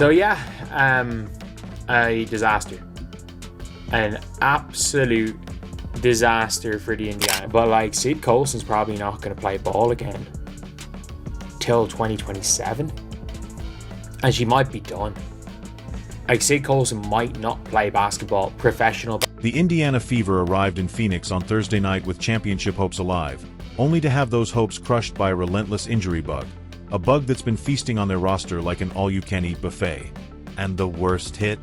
So yeah, a disaster. An absolute disaster for the Indiana. But like, Sid Colson's probably not going to play ball again till 2027. And she might be done. Like, Sid Colson might not play basketball professional. The Indiana Fever arrived in Phoenix on Thursday night with championship hopes alive, only to have those hopes crushed by a relentless injury bug. A bug that's been feasting on their roster like an all-you-can-eat buffet. And the worst hit?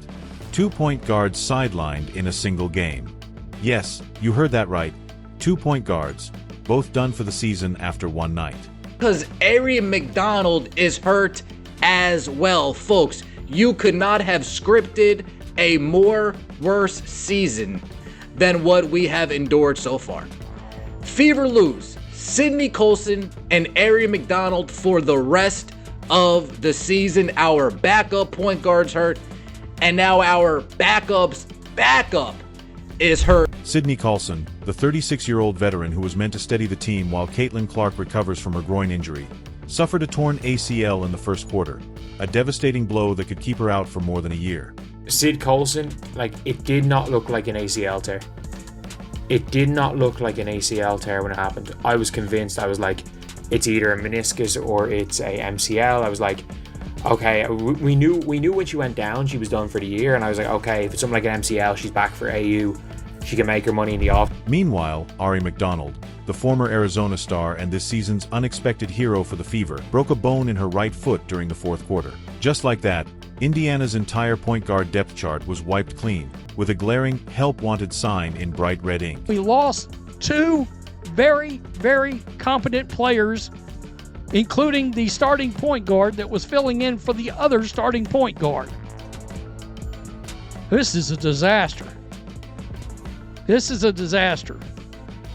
2 point guards sidelined in a single game. Yes, you heard that right. 2 point guards, both done for the season after one night. Because Erica McDonald is hurt as well, folks. You could not have scripted a more worse season than what we have endured so far. Fever lose Sydney Colson and Erica McDonald for the rest of the season. Our backup point guard's hurt, and now our backup's backup is hurt. Sydney Colson, the 36-year-old veteran who was meant to steady the team while Caitlin Clark recovers from her groin injury, suffered a torn ACL in the first quarter, a devastating blow that could keep her out for more than a year. Sid Colson, like, it did not look like an ACL tear. It did not look like an ACL tear when it happened. I was convinced. I was like, it's either a meniscus or it's a MCL. I was like, okay, we knew when she went down, she was done for the year. And I was like, okay, if it's something like an MCL, she's back for AU. She can make her money in the off. Meanwhile, Erica McDonald, the former Arizona star and this season's unexpected hero for the Fever, broke a bone in her right foot during the fourth quarter. Just like that, Indiana's entire point guard depth chart was wiped clean, with a glaring help wanted sign in bright red ink. We lost two very, very competent players, including the starting point guard that was filling in for the other starting point guard. This is a disaster. This is a disaster.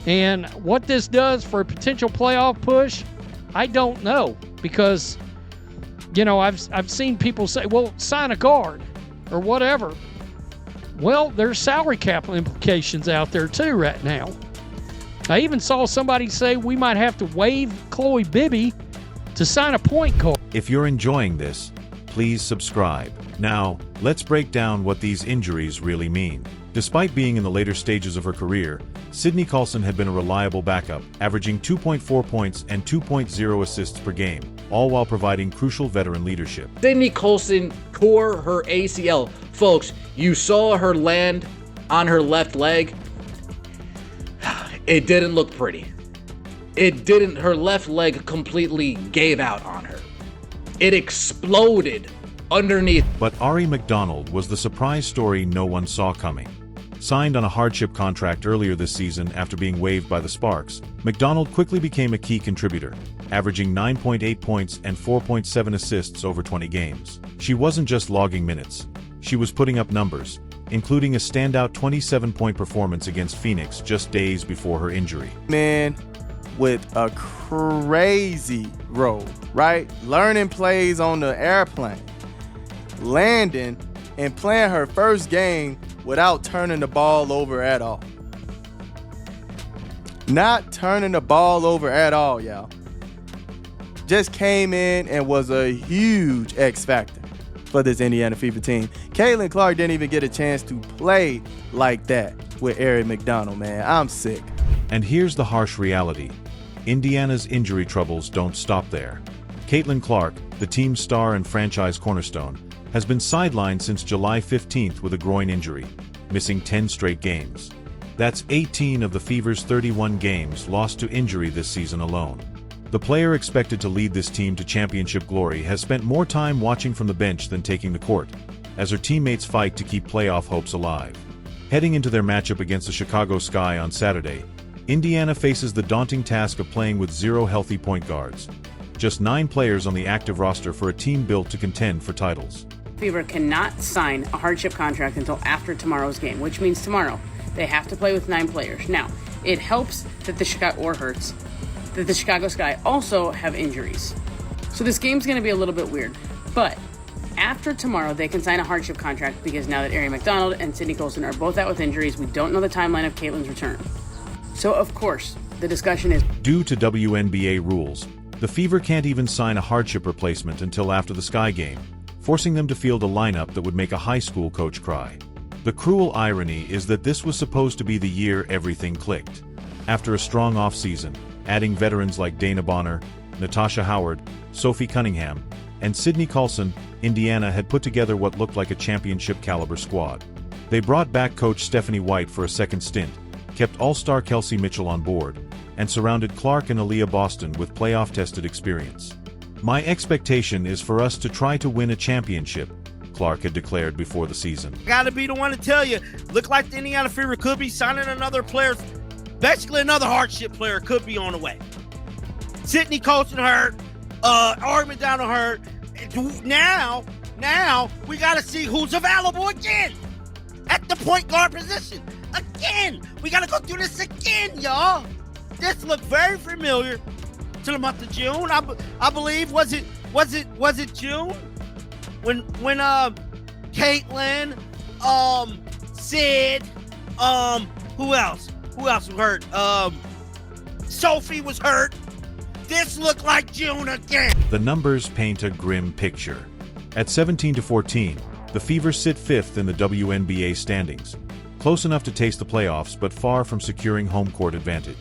And what this does for a potential playoff push, I don't know. Because, you know, I've seen people say, well, sign a guard or whatever. Well, there's salary cap implications out there too right now. I even saw somebody say we might have to waive Chloe Bibby to sign a point guard. If you're enjoying this, please subscribe. Now, let's break down what these injuries really mean. Despite being in the later stages of her career, Sydney Colson had been a reliable backup, averaging 2.4 points and 2.0 assists per game, all while providing crucial veteran leadership. Sydney Colson tore her ACL. Folks, you saw her land on her left leg. It didn't look pretty. It didn't. Her left leg completely gave out on her. It exploded underneath. But Erica McDonald was the surprise story no one saw coming. Signed on a hardship contract earlier this season after being waived by the Sparks, McDonald quickly became a key contributor, averaging 9.8 points and 4.7 assists over 20 games. She wasn't just logging minutes. She was putting up numbers, including a standout 27-point performance against Phoenix just days before her injury. Man, with a crazy role, right? Learning plays on the airplane, landing, and playing her first game without turning the ball over at all. Not turning the ball over at all, y'all. Just came in and was a huge X factor for this Indiana Fever team. Caitlin Clark didn't even get a chance to play like that with Erica McDonald, man. I'm sick. And here's the harsh reality. Indiana's injury troubles don't stop there. Caitlin Clark, the team's star and franchise cornerstone, has been sidelined since July 15th with a groin injury, missing 10 straight games. That's 18 of the Fever's 31 games lost to injury this season alone. The player expected to lead this team to championship glory has spent more time watching from the bench than taking the court, as her teammates fight to keep playoff hopes alive. Heading into their matchup against the Chicago Sky on Saturday, Indiana faces the daunting task of playing with 0 healthy point guards. Just 9 players on the active roster for a team built to contend for titles. Fever cannot sign a hardship contract until after tomorrow's game, which means tomorrow they have to play with 9 players. Now, it helps that the Chicago Sky also have injuries. So this game's going to be a little bit weird. But after tomorrow, they can sign a hardship contract because now that Erica McDonald and Sydney Colson are both out with injuries, we don't know the timeline of Caitlin's return. So, of course, the discussion is... Due to WNBA rules, the Fever can't even sign a hardship replacement until after the Sky game, forcing them to field a lineup that would make a high school coach cry. The cruel irony is that this was supposed to be the year everything clicked. After a strong offseason, adding veterans like Dana Bonner, Natasha Howard, Sophie Cunningham, and Sydney Colson, Indiana had put together what looked like a championship-caliber squad. They brought back coach Stephanie White for a second stint, kept all-star Kelsey Mitchell on board, and surrounded Clark and Aaliyah Boston with playoff-tested experience. "My expectation is for us to try to win a championship," Clark had declared before the season. Gotta be the one to tell you, look like the Indiana Fever could be signing another player, basically another hardship player could be on the way. Sydney Colson hurt, Erica McDonald hurt. Now we gotta see who's available again at the point guard position. Again, we gotta go through this again, y'all. This looked very familiar to the month of June. I believe was it June when Caitlin, Sid, who else was hurt? Sophie was hurt. This looked like June again. The numbers paint a grim picture. At 17-14, the Fever sit 5th in the WNBA standings, close enough to taste the playoffs but far from securing home court advantage.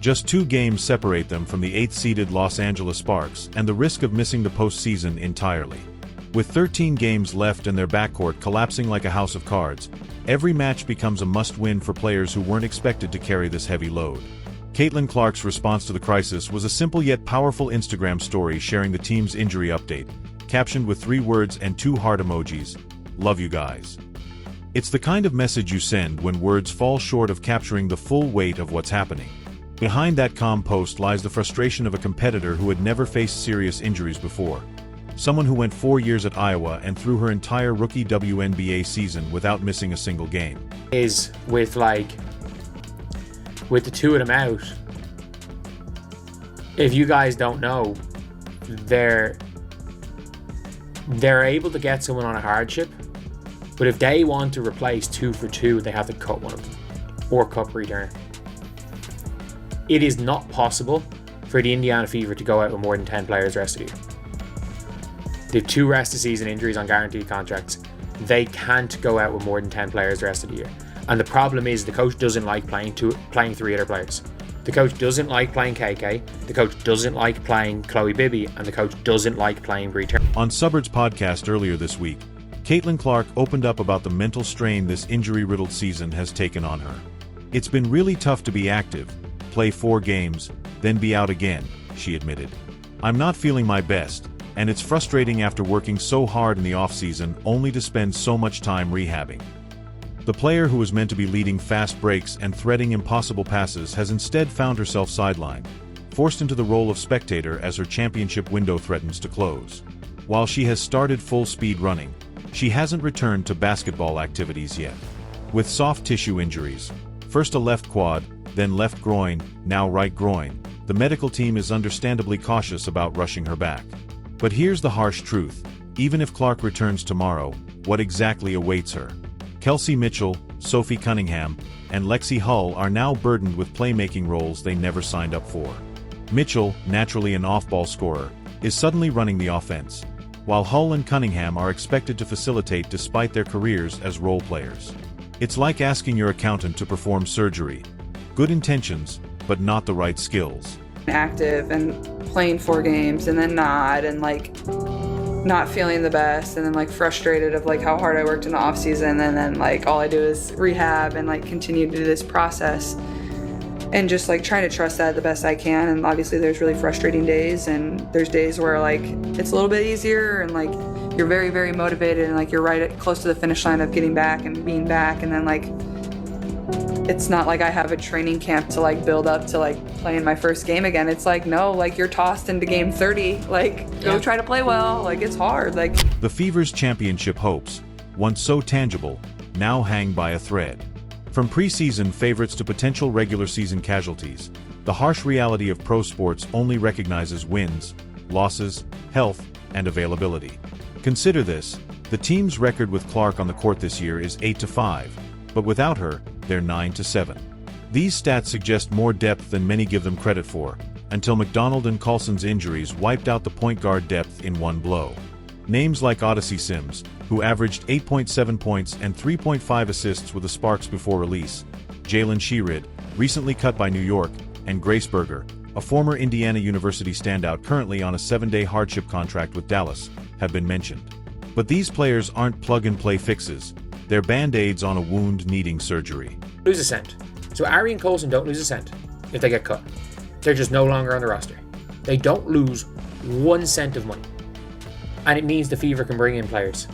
Just 2 games separate them from the 8th-seeded Los Angeles Sparks and the risk of missing the postseason entirely. With 13 games left and their backcourt collapsing like a house of cards, every match becomes a must-win for players who weren't expected to carry this heavy load. Caitlin Clark's response to the crisis was a simple yet powerful Instagram story sharing the team's injury update, captioned with 3 words and 2 heart emojis: "Love you guys." It's the kind of message you send when words fall short of capturing the full weight of what's happening. Behind that calm post lies the frustration of a competitor who had never faced serious injuries before. Someone who went 4 years at Iowa and threw her entire rookie WNBA season without missing a single game. Is with the 2 of them out, if you guys don't know, they're able to get someone on a hardship, but if they want to replace 2 for 2, they have to cut one of them or cup returner. It is not possible for the Indiana Fever to go out with more than 10 players the rest of the year. They have 2 rest of season injuries on guaranteed contracts. They can't go out with more than 10 players the rest of the year. And the problem is the coach doesn't like playing 3 other players. The coach doesn't like playing KK, the coach doesn't like playing Chloe Bibby, and the coach doesn't like playing Bree Turner. On Suburb's podcast earlier this week, Caitlin Clark opened up about the mental strain this injury-riddled season has taken on her. "It's been really tough to be active, play 4 games, then be out again," she admitted. "I'm not feeling my best, and it's frustrating after working so hard in the offseason only to spend so much time rehabbing." The player who was meant to be leading fast breaks and threading impossible passes has instead found herself sidelined, forced into the role of spectator as her championship window threatens to close. While she has started full speed running, she hasn't returned to basketball activities yet. With soft tissue injuries, first a left quad, then left groin, now right groin, the medical team is understandably cautious about rushing her back. But here's the harsh truth: even if Clark returns tomorrow, what exactly awaits her? Kelsey Mitchell, Sophie Cunningham, and Lexi Hull are now burdened with playmaking roles they never signed up for. Mitchell, naturally an off-ball scorer, is suddenly running the offense, while Hull and Cunningham are expected to facilitate despite their careers as role players. It's like asking your accountant to perform surgery. Good intentions, but not the right skills. Active and playing 4 games and then not, and not feeling the best, and then frustrated of how hard I worked in the off season, and then all I do is rehab and continue to do this process, and just trying to trust that the best I can. And obviously there's really frustrating days, and there's days where it's a little bit easier, and you're very, very motivated, and you're close to the finish line of getting back and being back, and then it's not like I have a training camp to build up to playing my first game again. It's no, you're tossed into game 30, go try to play well. It's hard. The Fever's championship hopes, once so tangible, now hang by a thread. From preseason favorites to potential regular season casualties, the harsh reality of pro sports only recognizes wins, losses, health, and availability. Consider this: the team's record with Clark on the court this year is 8-5, but without her, they're 9-7. These stats suggest more depth than many give them credit for, until McDonald and Colson's injuries wiped out the point guard depth in one blow. Names like Odyssey Sims, who averaged 8.7 points and 3.5 assists with the Sparks before release, Jalen Sheerid, recently cut by New York, and Grace Berger, a former Indiana University standout currently on a 7-day hardship contract with Dallas, have been mentioned. But these players aren't plug-and-play fixes. They're band-aids on a wound needing surgery. Lose a cent. So Ari and Colson don't lose a cent if they get cut. They're just no longer on the roster. They don't lose 1 cent of money. And it means the Fever can bring in players.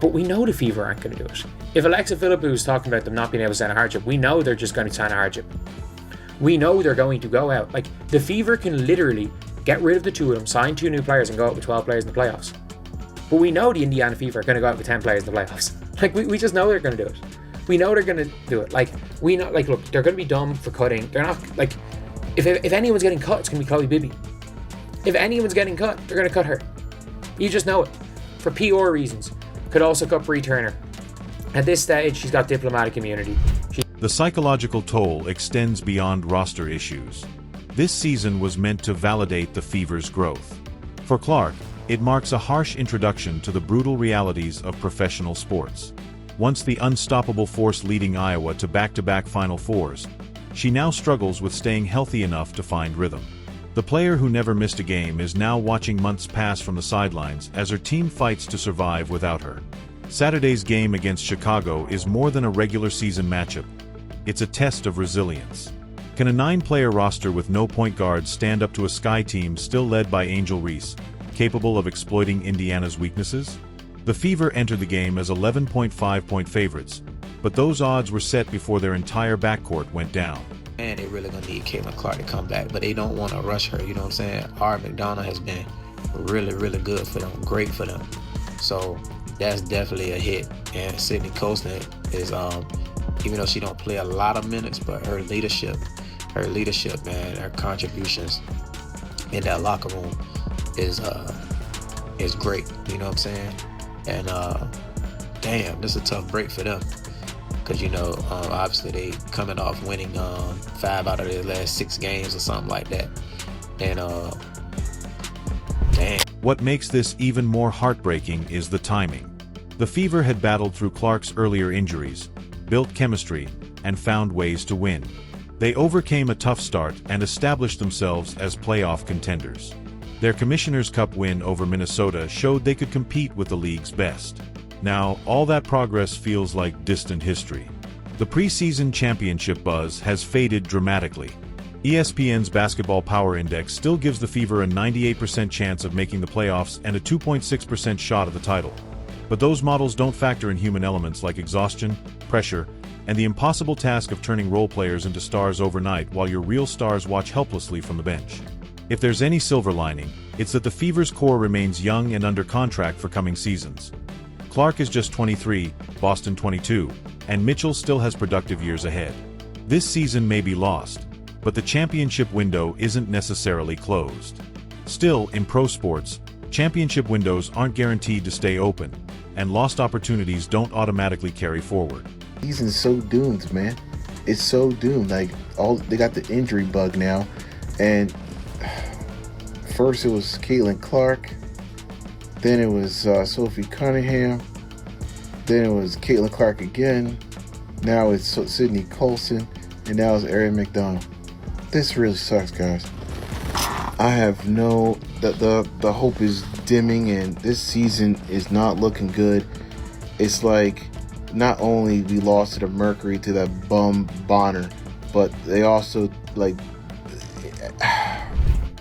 But we know the Fever aren't going to do it. If Alexa Philippou is talking about them not being able to sign a hardship, we know they're just going to sign a hardship. We know they're going to go out. Like, the Fever can literally get rid of the 2 of them, sign 2 new players, and go out with 12 players in the playoffs. But we know the Indiana Fever are going to go out with 10 players in the playoffs. Like, we just know they're going to do it. We know they're going to do it. Like, we know, like, look, they're going to be dumb for cutting. They're not, like, if anyone's getting cut, it's going to be Chloe Bibby. If anyone's getting cut, they're going to cut her. You just know it. For PR reasons. Could also cut Bree Turner. At this stage, she's got diplomatic immunity. The psychological toll extends beyond roster issues. This season was meant to validate the Fever's growth. For Clark, it marks a harsh introduction to the brutal realities of professional sports. Once the unstoppable force leading Iowa to back-to-back Final Fours, she now struggles with staying healthy enough to find rhythm. The player who never missed a game is now watching months pass from the sidelines as her team fights to survive without her. Saturday's game against Chicago is more than a regular season matchup. It's a test of resilience. Can a 9-player roster with no point guards stand up to a Sky team still led by Angel Reese, capable of exploiting Indiana's weaknesses? The Fever entered the game as 11.5-point favorites, but those odds were set before their entire backcourt went down. And they're really going to need Caitlin Clark to come back, but they don't want to rush her, you know what I'm saying? Erica McDonald has been really, really good for them, great for them. So that's definitely a hit. And Sydney Colson is, even though she don't play a lot of minutes, but her leadership, man, her contributions in that locker room is great, you know what I'm saying? And damn, this is a tough break for them. Because, you know, obviously they coming off winning 5 out of their last 6 games or something like that. And, damn. What makes this even more heartbreaking is the timing. The Fever had battled through Clark's earlier injuries, built chemistry, and found ways to win. They overcame a tough start and established themselves as playoff contenders. Their Commissioner's Cup win over Minnesota showed they could compete with the league's best. Now, all that progress feels like distant history. The preseason championship buzz has faded dramatically. ESPN's Basketball Power Index still gives the Fever a 98% chance of making the playoffs and a 2.6% shot at the title. But those models don't factor in human elements like exhaustion, pressure, and the impossible task of turning role players into stars overnight while your real stars watch helplessly from the bench. If there's any silver lining, it's that the Fever's core remains young and under contract for coming seasons. Clark is just 23, Boston 22, and Mitchell still has productive years ahead. This season may be lost, but the championship window isn't necessarily closed. Still, in pro sports, championship windows aren't guaranteed to stay open, and lost opportunities don't automatically carry forward. Season's so doomed, man. It's so doomed. Like, they got the injury bug now, and first it was Caitlin Clark, then it was Sophie Cunningham, then it was Caitlin Clark again, now it's Sydney Colson, and now it's Erica McDonald. This really sucks, guys. I have the hope is dimming, and this season is not looking good. It's like, not only we lost to the Mercury, to that bum Bonner, but they also, like...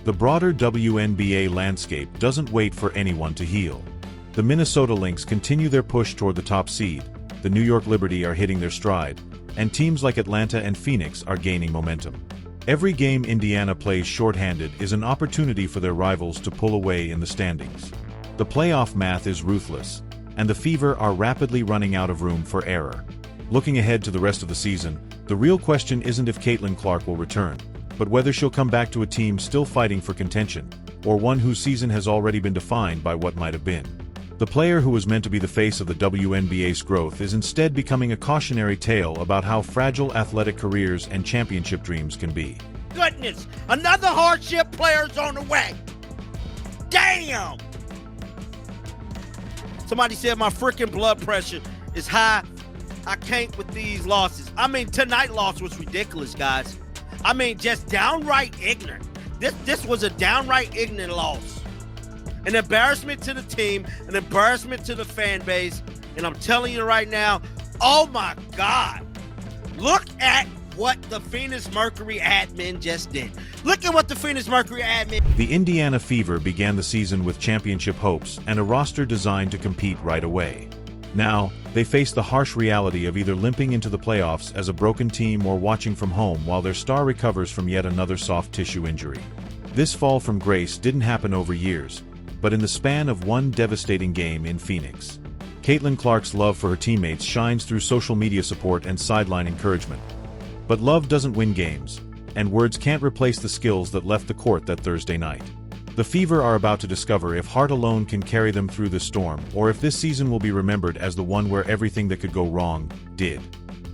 The broader WNBA landscape doesn't wait for anyone to heal. The Minnesota Lynx continue their push toward the top seed, the New York Liberty are hitting their stride, and teams like Atlanta and Phoenix are gaining momentum. Every game Indiana plays shorthanded is an opportunity for their rivals to pull away in the standings. The playoff math is ruthless, and the Fever are rapidly running out of room for error. Looking ahead to the rest of the season, the real question isn't if Caitlin Clark will return, but whether she'll come back to a team still fighting for contention, or one whose season has already been defined by what might have been. The player who was meant to be the face of the WNBA's growth is instead becoming a cautionary tale about how fragile athletic careers and championship dreams can be. Goodness, another hardship player's on the way. Damn! Somebody said my freaking blood pressure is high. I can't with these losses. I mean, tonight loss was ridiculous, guys. I mean, just downright ignorant. This was a downright ignorant loss. An embarrassment to the team, an embarrassment to the fan base. And I'm telling you right now, oh my God, look at what the Phoenix Mercury admin just did. Look at what the Phoenix Mercury admin. The Indiana Fever began the season with championship hopes and a roster designed to compete right away. Now, they face the harsh reality of either limping into the playoffs as a broken team or watching from home while their star recovers from yet another soft tissue injury. This fall from grace didn't happen over years, but in the span of one devastating game in Phoenix. Caitlin Clark's love for her teammates shines through social media support and sideline encouragement. But love doesn't win games, and words can't replace the skills that left the court that Thursday night. The Fever are about to discover if heart alone can carry them through the storm, or if this season will be remembered as the one where everything that could go wrong did.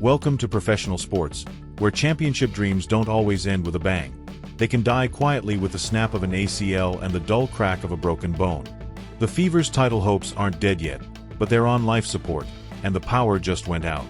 Welcome to professional sports, where championship dreams don't always end with a bang. They can die quietly with the snap of an ACL and the dull crack of a broken bone. The Fever's title hopes aren't dead yet, but they're on life support, and the power just went out.